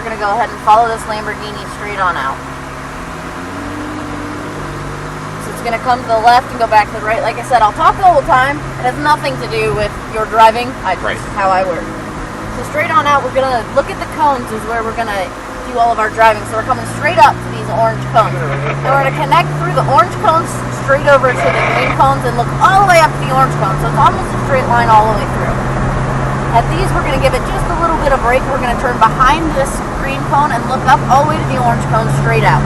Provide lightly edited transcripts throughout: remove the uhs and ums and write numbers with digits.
we're going to go ahead and follow this Lamborghini straight on out. So it's going to come to the left and go back to the right. Like I said, I'll talk the whole time. It has nothing to do with your driving. It's how I work. So straight on out, we're going to look at the cones is where we're going to do all of our driving. So we're coming straight up to these orange cones. And we're going to connect through the orange cones straight over to the green cones and look all the way up to the orange cones. So it's almost a straight line all the way through. At these, we're going to give it just a little bit of brake. We're going to turn behind this green cone and look up all the way to the orange cone straight out.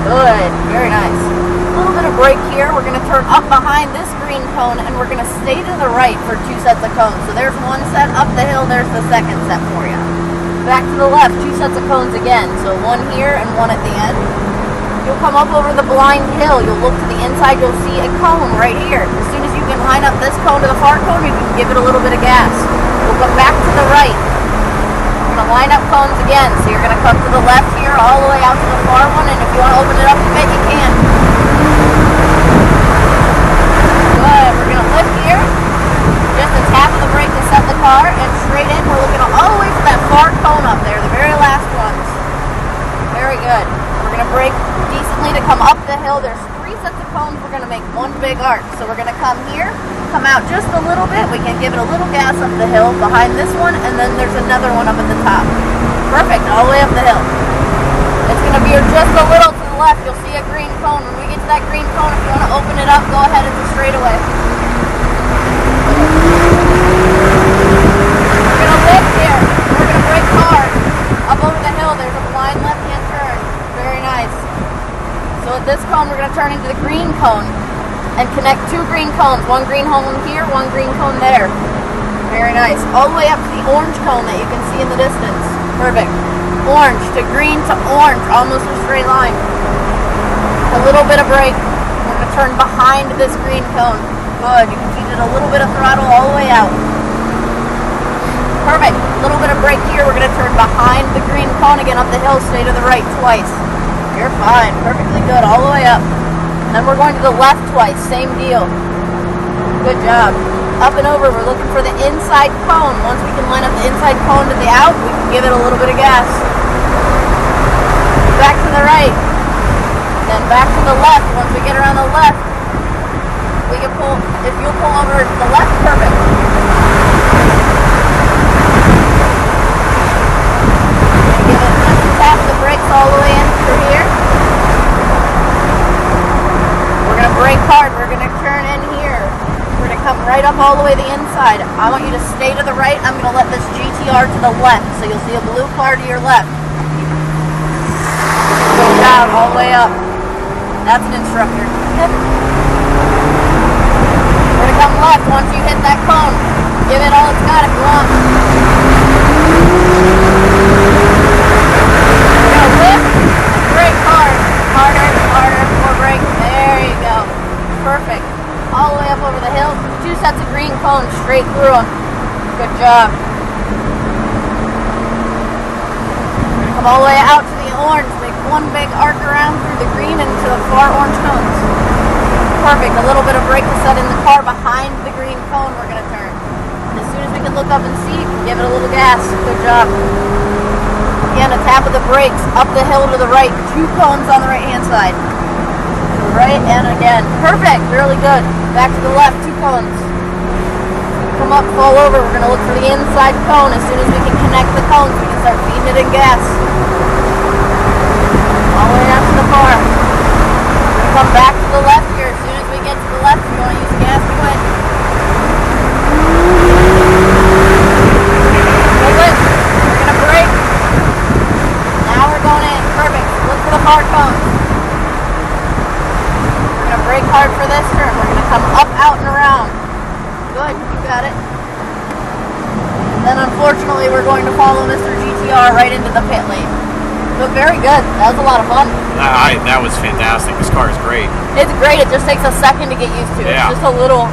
Good. Very nice. A little bit of brake here. We're going to turn up behind this green cone and we're going to stay to the right for 2 sets of cones. So there's one set up the hill. There's the second set for you. Back to the left, 2 sets of cones again. So one here and one at the end. You'll come up over the blind hill. You'll look to the inside. You'll see a cone right here. As soon as you can line up this cone to the far cone, you can give it a little bit of gas. We'll go back to the right. We're going to line up cones again. So you're going to come to the left here all the way out to the far one. And if you want to open it up a bit, you can. Good. We're going to lift here. Just a tap of the brake to set the car. And straight in, we're looking all the way for that far cone up there. The very last ones. Very good. We're going to brake decently to come up the hill. There's 3 sets of cones. We're going to make one big arc. So we're going to come here, come out just a little bit. We can give it a little gas up the hill behind this one, and then there's another one up at the top. Perfect, all the way up the hill. It's going to veer just a little to the left. You'll see a green cone. When we get to that green cone, if you want to open it up, go ahead. It's a straightaway. We're going to lift here. We're going to brake hard. Up over the hill, there's a blind left-hand turn. Very nice. So at this cone, we're going to turn into the green cone and connect 2 green cones. One green cone here, one green cone there. Very nice. All the way up to the orange cone that you can see in the distance. Perfect. Orange to green to orange, almost a straight line. A little bit of brake. We're going to turn behind this green cone. Good. You can see just a little bit of throttle all the way out. Perfect. A little bit of brake here. We're going to turn behind the green cone again up the hill. Stay to the right twice. You're fine. Perfectly good. All the way up. And then we're going to the left twice. Same deal. Good job. Up and over. We're looking for the inside cone. Once we can line up the inside cone to the out, we can give it a little bit of gas. Back to the right. Then back to the left. Once we get around the left, we can pull. If you'll pull over to the left, perfect. Tap the brakes all the way in through here. We're going to brake hard. We're going to turn in here. We're going to come right up all the way to the inside. I want you to stay to the right. I'm going to let this GTR to the left. So you'll see a blue car to your left. Go down all the way up. That's an instructor. Yep. We're going to come left once you hit that cone. Give it all it's got if you want. Brake hard. Harder, harder, more brake. There you go. Perfect. All the way up over the hill. 2 sets of green cones straight through them. Good job. Come all the way out to the orange. Make one big arc around through the green and to the far orange cones. Perfect. A little bit of brake to set in the car behind the green cone we're going to turn. And as soon as we can look up and see, give it a little gas. Good job. Again, a tap of the brakes up the hill to the right. 2 cones on the right-hand side. Right, and again. Perfect. Really good. Back to the left. 2 cones. Come up, fall over. We're going to look for the inside cone. As soon as we can connect the cones, we can start feeding it in gas. All the way out to the far. Come back to the left here. As soon as we get to the left, we want to use gas to win. Good. We're going to brake. Now we're going in. Perfect. Look for the far cones. We're going to brake hard for this turn. We're going to come up, out, and around. Good. You got it. And then unfortunately we're going to follow Mr. GTR right into the pit lane. But very good. That was a lot of fun. That was fantastic. This car is great. It's great. It just takes a second to get used to. Yeah. It's just a little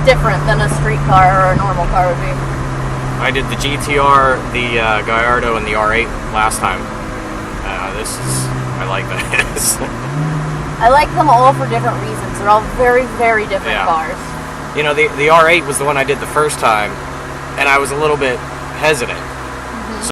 different than a street car or a normal car would be. I did the GTR, the Gallardo, and the R8 last time. I like this. I like them all for different reasons. They're all very, very different cars. You know, the R8 was the one I did the first time, and I was a little bit hesitant.